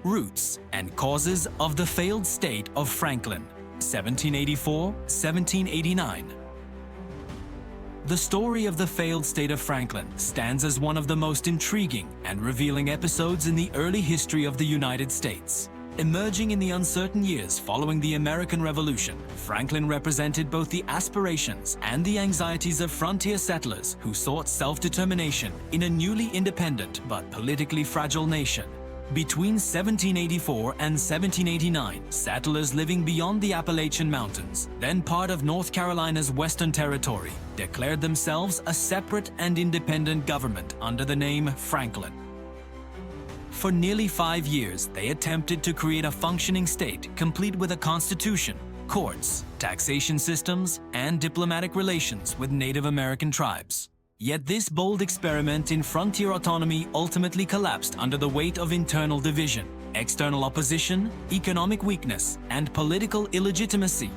Roots and causes of the failed state of Franklin, 1784-1789. The story of the failed state of Franklin stands as one of the most intriguing and revealing episodes in the early history of the United States. Emerging in the uncertain years following the American Revolution, Franklin represented both the aspirations and the anxieties of frontier settlers who sought self-determination in a newly independent but politically fragile nation. Between 1784 and 1789, settlers living beyond the Appalachian Mountains, then part of North Carolina's Western Territory, declared themselves a separate and independent government under the name Franklin. For nearly 5 years, they attempted to create a functioning state complete with a constitution, courts, taxation systems, and diplomatic relations with Native American tribes. Yet this bold experiment in frontier autonomy ultimately collapsed under the weight of internal division, external opposition, economic weakness, and political illegitimacy.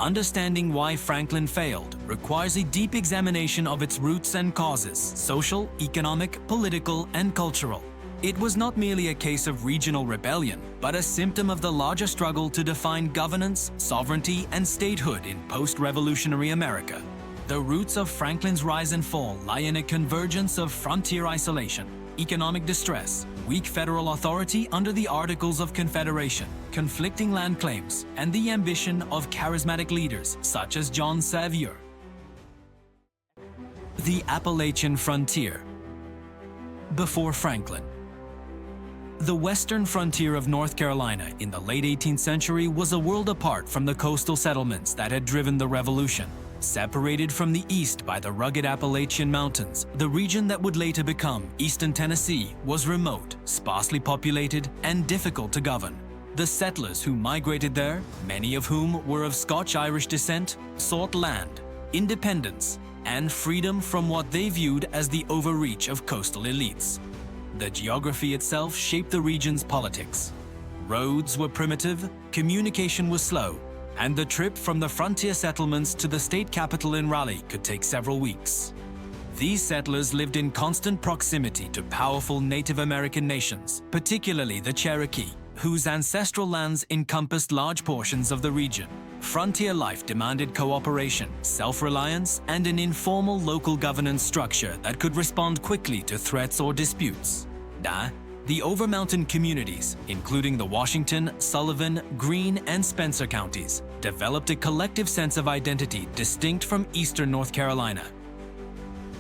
Understanding why Franklin failed requires a deep examination of its roots and causes, social, economic, political, and cultural. It was not merely a case of regional rebellion, but a symptom of the larger struggle to define governance, sovereignty, and statehood in post-revolutionary America. The roots of Franklin's rise and fall lie in a convergence of frontier isolation, economic distress, weak federal authority under the Articles of Confederation, conflicting land claims, and the ambition of charismatic leaders such as John Sevier. The Appalachian frontier. Before Franklin, the western frontier of North Carolina in the late 18th century was a world apart from the coastal settlements that had driven the Revolution. Separated from the east by the rugged Appalachian Mountains, the region that would later become eastern Tennessee was remote, sparsely populated, and difficult to govern. The settlers who migrated there, many of whom were of Scotch-Irish descent, sought land, independence, and freedom from what they viewed as the overreach of coastal elites. The geography itself shaped the region's politics. Roads were primitive, communication was slow, and the trip from the frontier settlements to the state capital in Raleigh could take several weeks. These settlers lived in constant proximity to powerful Native American nations, particularly the Cherokee, whose ancestral lands encompassed large portions of the region. Frontier life demanded cooperation, self-reliance, and an informal local governance structure that could respond quickly to threats or disputes. The over-mountain communities, including the Washington, Sullivan, Greene, and Spencer counties, developed a collective sense of identity distinct from eastern North Carolina.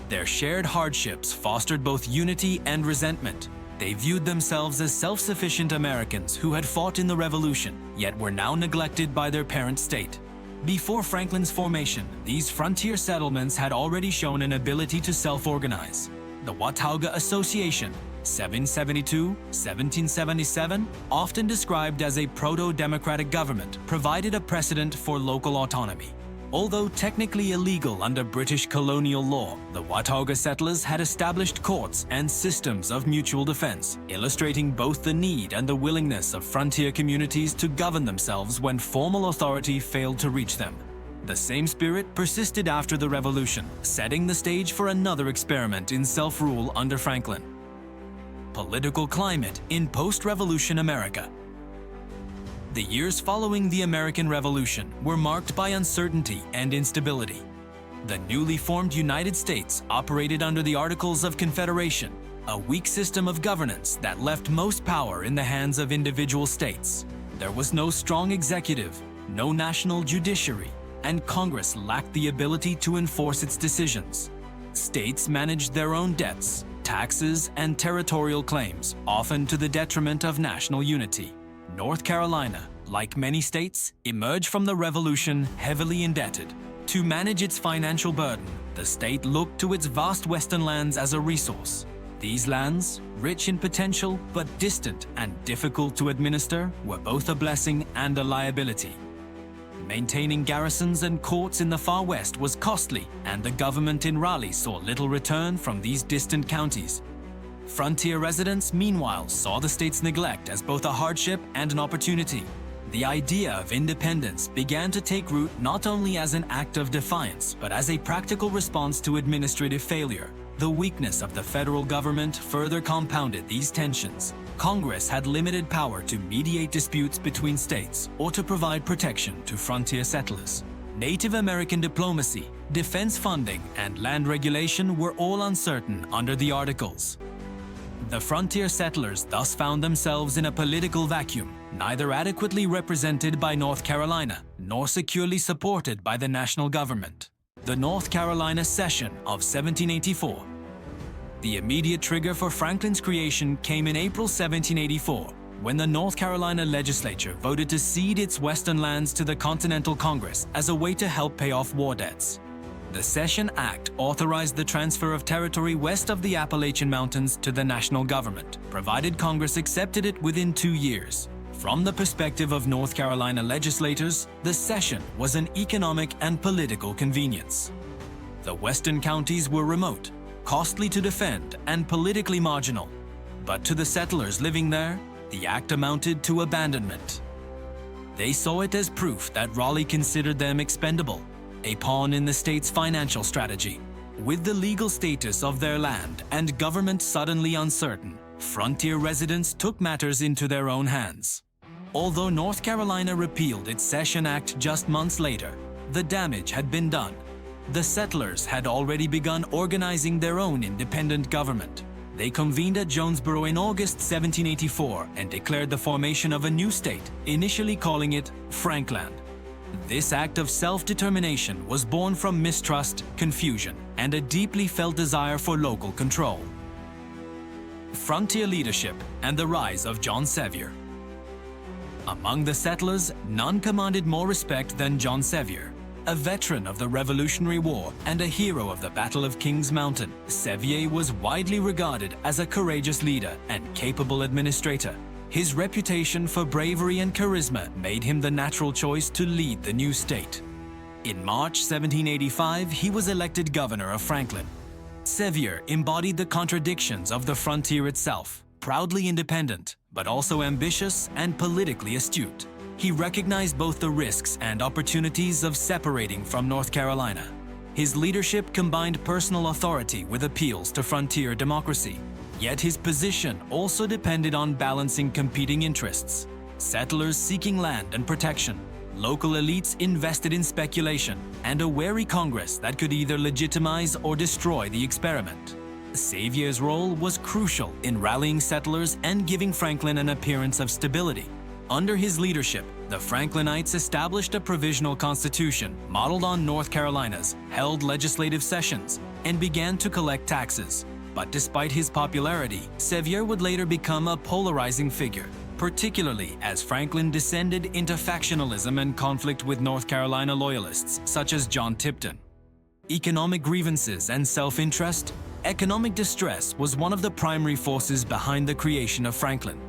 Their shared hardships fostered both unity and resentment. They viewed themselves as self-sufficient Americans who had fought in the Revolution, yet were now neglected by their parent state. Before Franklin's formation, these frontier settlements had already shown an ability to self-organize. The Watauga Association, 1772-1777, often described as a proto-democratic government, provided a precedent for local autonomy. Although technically illegal under British colonial law, the Watauga settlers had established courts and systems of mutual defense, illustrating both the need and the willingness of frontier communities to govern themselves when formal authority failed to reach them. The same spirit persisted after the Revolution, setting the stage for another experiment in self-rule under Franklin. Political climate in post-revolution America. The years following the American Revolution were marked by uncertainty and instability. The newly formed United States operated under the Articles of Confederation, a weak system of governance that left most power in the hands of individual states. There was no strong executive, no national judiciary, and Congress lacked the ability to enforce its decisions. States managed their own debts, taxes, and territorial claims, often to the detriment of national unity. North Carolina, like many states, emerged from the Revolution heavily indebted. To manage its financial burden, the state looked to its vast western lands as a resource. These lands, rich in potential but distant and difficult to administer, were both a blessing and a liability. Maintaining garrisons and courts in the far west was costly, and the government in Raleigh saw little return from these distant counties. Frontier residents, meanwhile, saw the state's neglect as both a hardship and an opportunity. The idea of independence began to take root not only as an act of defiance, but as a practical response to administrative failure. The weakness of the federal government further compounded these tensions. Congress had limited power to mediate disputes between states or to provide protection to frontier settlers. Native American diplomacy, defense funding, and land regulation were all uncertain under the Articles. The frontier settlers thus found themselves in a political vacuum, neither adequately represented by North Carolina nor securely supported by the national government. The North Carolina Cession of 1784. The immediate trigger for Franklin's creation came in April 1784, when the North Carolina legislature voted to cede its western lands to the Continental Congress as a way to help pay off war debts. The Cession Act authorized the transfer of territory west of the Appalachian Mountains to the national government, provided Congress accepted it within 2 years. From the perspective of North Carolina legislators, the cession was an economic and political convenience. The western counties were remote, costly to defend, and politically marginal. But to the settlers living there, the act amounted to abandonment. They saw it as proof that Raleigh considered them expendable, a pawn in the state's financial strategy. With the legal status of their land and government suddenly uncertain, frontier residents took matters into their own hands. Although North Carolina repealed its Cession Act just months later, the damage had been done. The settlers had already begun organizing their own independent government. They convened at Jonesboro in August 1784 and declared the formation of a new state, initially calling it Frankland. This act of self-determination was born from mistrust, confusion, and a deeply felt desire for local control. Frontier leadership and the rise of John Sevier. Among the settlers, none commanded more respect than John Sevier. A veteran of the Revolutionary War and a hero of the Battle of Kings Mountain, Sevier was widely regarded as a courageous leader and capable administrator. His reputation for bravery and charisma made him the natural choice to lead the new state. In March 1785, he was elected governor of Franklin. Sevier embodied the contradictions of the frontier itself, proudly independent, but also ambitious and politically astute. He recognized both the risks and opportunities of separating from North Carolina. His leadership combined personal authority with appeals to frontier democracy. Yet his position also depended on balancing competing interests. Settlers seeking land and protection, local elites invested in speculation, and a wary Congress that could either legitimize or destroy the experiment. Sevier's role was crucial in rallying settlers and giving Franklin an appearance of stability. Under his leadership, the Franklinites established a provisional constitution modeled on North Carolina's, held legislative sessions, and began to collect taxes. But despite his popularity, Sevier would later become a polarizing figure, particularly as Franklin descended into factionalism and conflict with North Carolina loyalists such as John Tipton. Economic grievances and self-interest. Economic distress was one of the primary forces behind the creation of Franklin.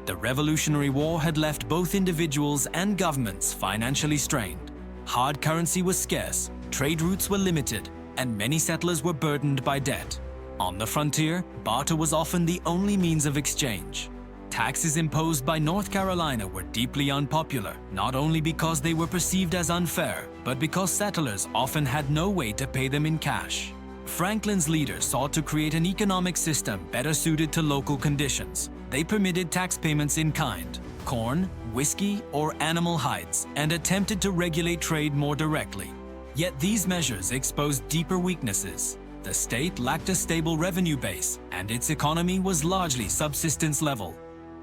The Revolutionary War had left both individuals and governments financially strained. Hard currency was scarce, trade routes were limited, and many settlers were burdened by debt. On the frontier, barter was often the only means of exchange. Taxes imposed by North Carolina were deeply unpopular, not only because they were perceived as unfair, but because settlers often had no way to pay them in cash. Franklin's leaders sought to create an economic system better suited to local conditions. They permitted tax payments in kind, corn, whiskey, or animal hides, and attempted to regulate trade more directly. Yet these measures exposed deeper weaknesses. The state lacked a stable revenue base, and its economy was largely subsistence level.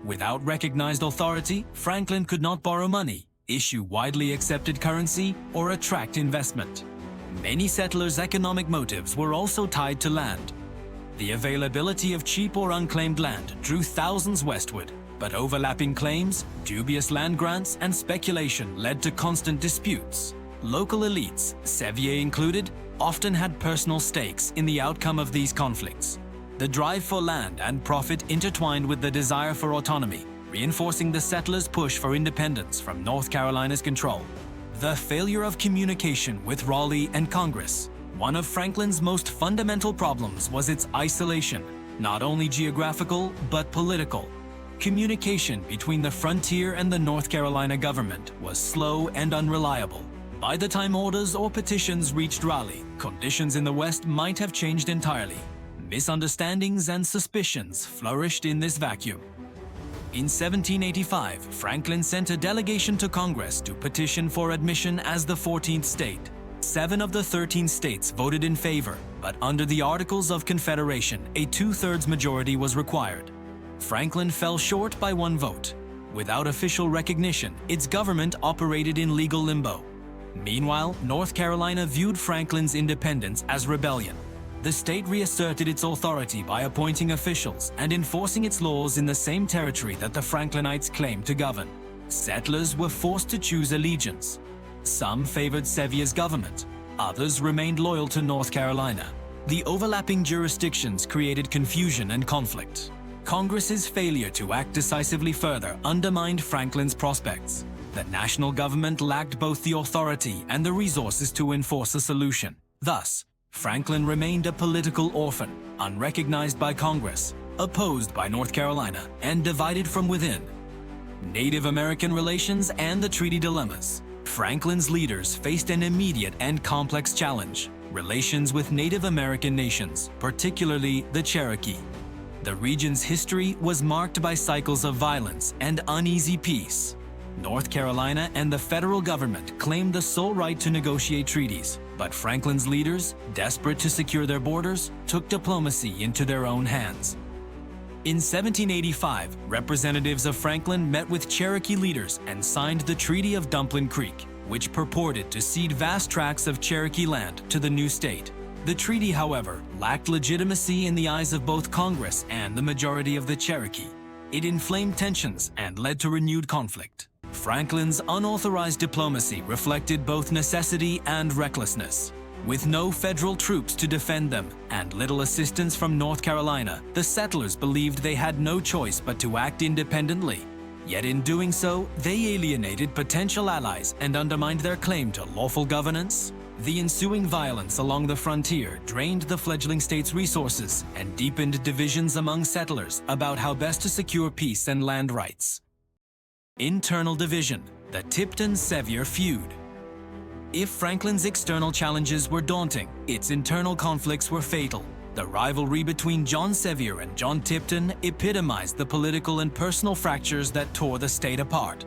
Without recognized authority, Franklin could not borrow money, issue widely accepted currency, or attract investment. Many settlers' economic motives were also tied to land. The availability of cheap or unclaimed land drew thousands westward, but overlapping claims, dubious land grants, and speculation led to constant disputes. Local elites, Sevier included, often had personal stakes in the outcome of these conflicts. The drive for land and profit intertwined with the desire for autonomy, reinforcing the settlers' push for independence from North Carolina's control. The failure of communication with Raleigh and Congress. One of Franklin's most fundamental problems was its isolation, not only geographical but political. Communication between the frontier and the North Carolina government was slow and unreliable. By the time orders or petitions reached Raleigh, conditions in the West might have changed entirely. Misunderstandings and suspicions flourished in this vacuum. In 1785, Franklin sent a delegation to Congress to petition for admission as the 14th state. 7 of the 13 states voted in favor, but under the Articles of Confederation, a 2/3 majority was required. Franklin fell short by 1 vote. Without official recognition, its government operated in legal limbo. Meanwhile, North Carolina viewed Franklin's independence as rebellion. The state reasserted its authority by appointing officials and enforcing its laws in the same territory that the Franklinites claimed to govern. Settlers were forced to choose allegiance. Some favored Sevier's government, others remained loyal to North Carolina. The overlapping jurisdictions created confusion and conflict. Congress's failure to act decisively further undermined Franklin's prospects. The national government lacked both the authority and the resources to enforce a solution. Thus, Franklin remained a political orphan, unrecognized by Congress, opposed by North Carolina, and divided from within. Native American relations and the treaty dilemmas. Franklin's leaders faced an immediate and complex challenge: relations with Native American nations, particularly the Cherokee. The region's history was marked by cycles of violence and uneasy peace. North Carolina and the federal government claimed the sole right to negotiate treaties, but Franklin's leaders, desperate to secure their borders, took diplomacy into their own hands. In 1785, representatives of Franklin met with Cherokee leaders and signed the Treaty of Dumpling Creek, which purported to cede vast tracts of Cherokee land to the new state. The treaty, however, lacked legitimacy in the eyes of both Congress and the majority of the Cherokee. It inflamed tensions and led to renewed conflict. Franklin's unauthorized diplomacy reflected both necessity and recklessness. With no federal troops to defend them and little assistance from North Carolina, the settlers believed they had no choice but to act independently. Yet in doing so, they alienated potential allies and undermined their claim to lawful governance. The ensuing violence along the frontier drained the fledgling state's resources and deepened divisions among settlers about how best to secure peace and land rights. Internal division, the Tipton-Sevier feud. If Franklin's external challenges were daunting, its internal conflicts were fatal. The rivalry between John Sevier and John Tipton epitomized the political and personal fractures that tore the state apart.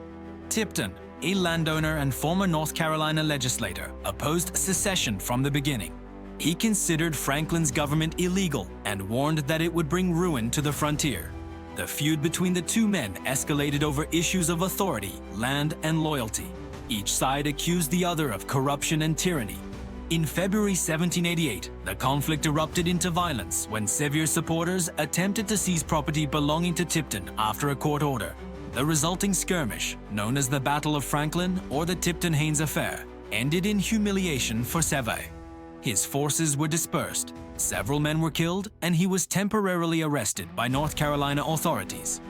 Tipton, a landowner and former North Carolina legislator, opposed secession from the beginning. He considered Franklin's government illegal and warned that it would bring ruin to the frontier. The feud between the two men escalated over issues of authority, land, and loyalty. Each side accused the other of corruption and tyranny. In February 1788, the conflict erupted into violence when Sevier's supporters attempted to seize property belonging to Tipton after a court order. The resulting skirmish, known as the Battle of Franklin or the Tipton-Haines Affair, ended in humiliation for Sevier. His forces were dispersed, several men were killed, and he was temporarily arrested by North Carolina authorities.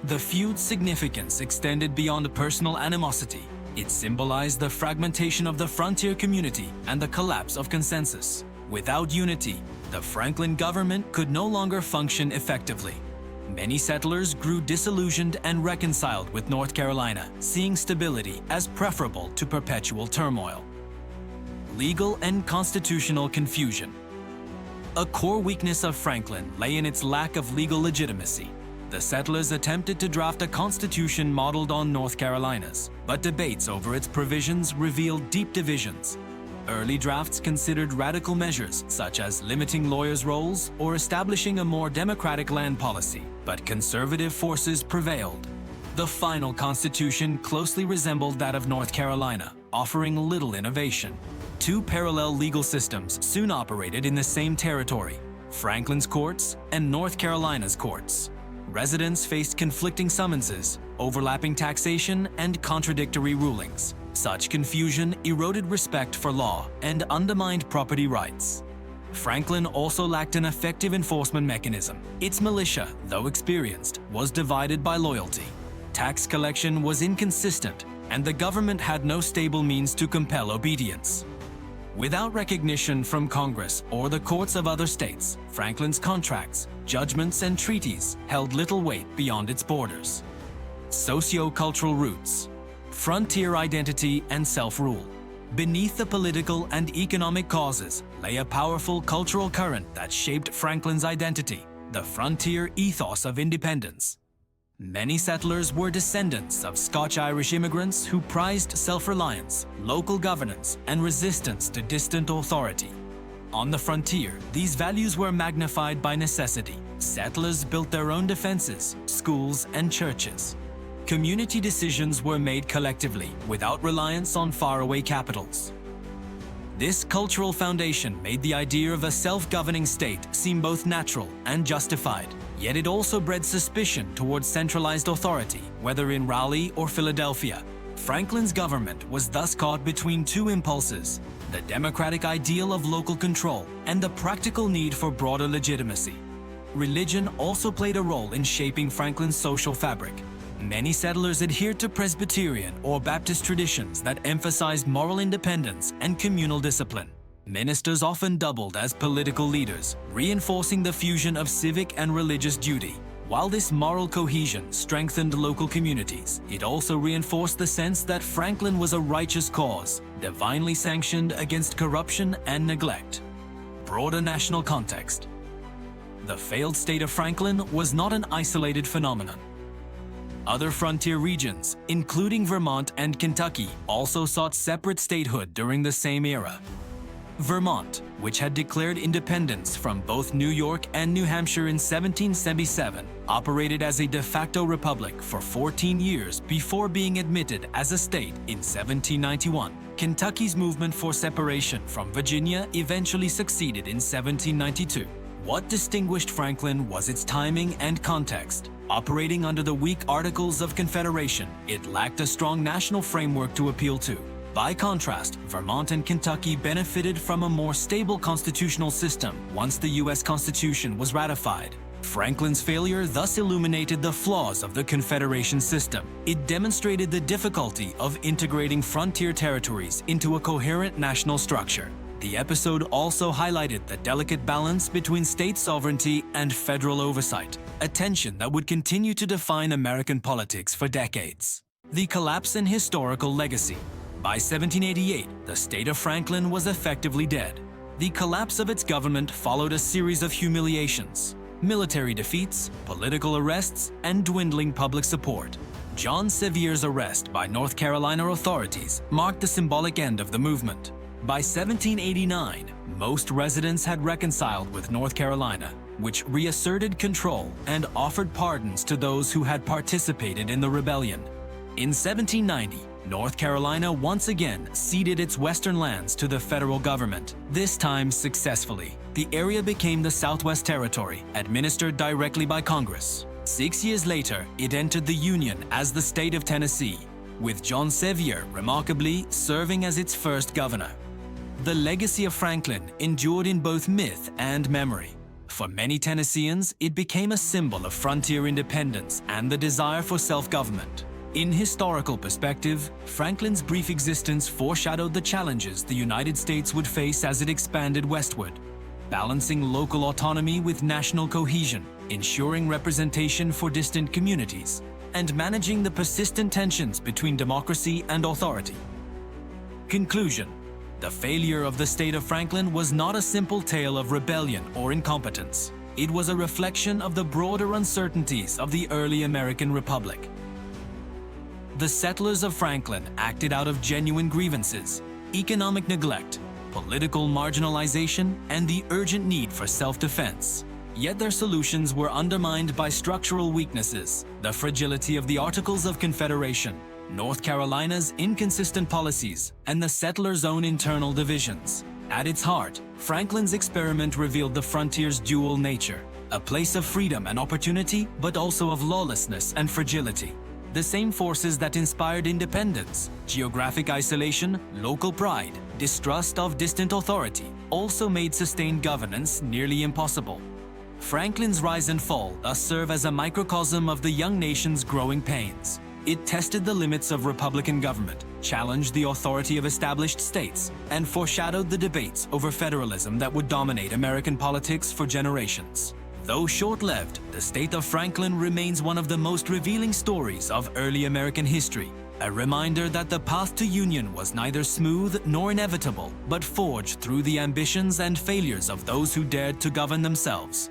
The feud's significance extended beyond personal animosity. It symbolized the fragmentation of the frontier community and the collapse of consensus. Without unity, the Franklin government could no longer function effectively. Many settlers grew disillusioned and reconciled with North Carolina, seeing stability as preferable to perpetual turmoil. Legal and constitutional confusion. A core weakness of Franklin lay in its lack of legal legitimacy. The settlers attempted to draft a constitution modeled on North Carolina's, but debates over its provisions revealed deep divisions. Early drafts considered radical measures such as limiting lawyers' roles or establishing a more democratic land policy, but conservative forces prevailed. The final constitution closely resembled that of North Carolina, offering little innovation. Two parallel legal systems soon operated in the same territory: Franklin's courts and North Carolina's courts. Residents faced conflicting summonses, overlapping taxation, and contradictory rulings. Such confusion eroded respect for law and undermined property rights. Franklin also lacked an effective enforcement mechanism. Its militia, though experienced, was divided by loyalty. Tax collection was inconsistent, and the government had no stable means to compel obedience. Without recognition from Congress or the courts of other states, Franklin's contracts, judgments, and treaties held little weight beyond its borders. Socio-cultural roots, frontier identity, and self-rule. Beneath the political and economic causes lay a powerful cultural current that shaped Franklin's identity, the frontier ethos of independence. Many settlers were descendants of Scotch-Irish immigrants who prized self-reliance, local governance, and resistance to distant authority. On the frontier, these values were magnified by necessity. Settlers built their own defenses, schools, and churches. Community decisions were made collectively, without reliance on faraway capitals. This cultural foundation made the idea of a self-governing state seem both natural and justified. Yet it also bred suspicion towards centralized authority, whether in Raleigh or Philadelphia. Franklin's government was thus caught between two impulses: the democratic ideal of local control and the practical need for broader legitimacy. Religion also played a role in shaping Franklin's social fabric. Many settlers adhered to Presbyterian or Baptist traditions that emphasized moral independence and communal discipline. Ministers often doubled as political leaders, reinforcing the fusion of civic and religious duty. While this moral cohesion strengthened local communities, it also reinforced the sense that Franklin was a righteous cause, divinely sanctioned against corruption and neglect. Broader national context. The failed state of Franklin was not an isolated phenomenon. Other frontier regions, including Vermont and Kentucky, also sought separate statehood during the same era. Vermont, which had declared independence from both New York and New Hampshire in 1777, operated as a de facto republic for 14 years before being admitted as a state in 1791. Kentucky's movement for separation from Virginia eventually succeeded in 1792. What distinguished Franklin was its timing and context. Operating under the weak Articles of Confederation, it lacked a strong national framework to appeal to. By contrast, Vermont and Kentucky benefited from a more stable constitutional system once the U.S. Constitution was ratified. Franklin's failure thus illuminated the flaws of the Confederation system. It demonstrated the difficulty of integrating frontier territories into a coherent national structure. The episode also highlighted the delicate balance between state sovereignty and federal oversight, a tension that would continue to define American politics for decades. The collapse and historical legacy. By 1788, the state of Franklin was effectively dead. The collapse of its government followed a series of humiliations, military defeats, political arrests, and dwindling public support. John Sevier's arrest by North Carolina authorities marked the symbolic end of the movement. By 1789, most residents had reconciled with North Carolina, which reasserted control and offered pardons to those who had participated in the rebellion. In 1790, North Carolina once again ceded its western lands to the federal government, this time successfully. The area became the Southwest Territory, administered directly by Congress. 6 years later, it entered the Union as the state of Tennessee, with John Sevier remarkably serving as its first governor. The legacy of Franklin endured in both myth and memory. For many Tennesseans, it became a symbol of frontier independence and the desire for self-government. In historical perspective, Franklin's brief existence foreshadowed the challenges the United States would face as it expanded westward, balancing local autonomy with national cohesion, ensuring representation for distant communities, and managing the persistent tensions between democracy and authority. Conclusion. The failure of the state of Franklin was not a simple tale of rebellion or incompetence. It was a reflection of the broader uncertainties of the early American Republic. The settlers of Franklin acted out of genuine grievances, economic neglect, political marginalization, and the urgent need for self-defense. Yet their solutions were undermined by structural weaknesses, the fragility of the Articles of Confederation, North Carolina's inconsistent policies, and the settlers' own internal divisions. At its heart, Franklin's experiment revealed the frontier's dual nature, a place of freedom and opportunity, but also of lawlessness and fragility. The same forces that inspired independence, geographic isolation, local pride, distrust of distant authority, also made sustained governance nearly impossible. Franklin's rise and fall thus serve as a microcosm of the young nation's growing pains. It tested the limits of Republican government, challenged the authority of established states, and foreshadowed the debates over federalism that would dominate American politics for generations. Though short-lived, the state of Franklin remains one of the most revealing stories of early American history, a reminder that the path to union was neither smooth nor inevitable, but forged through the ambitions and failures of those who dared to govern themselves.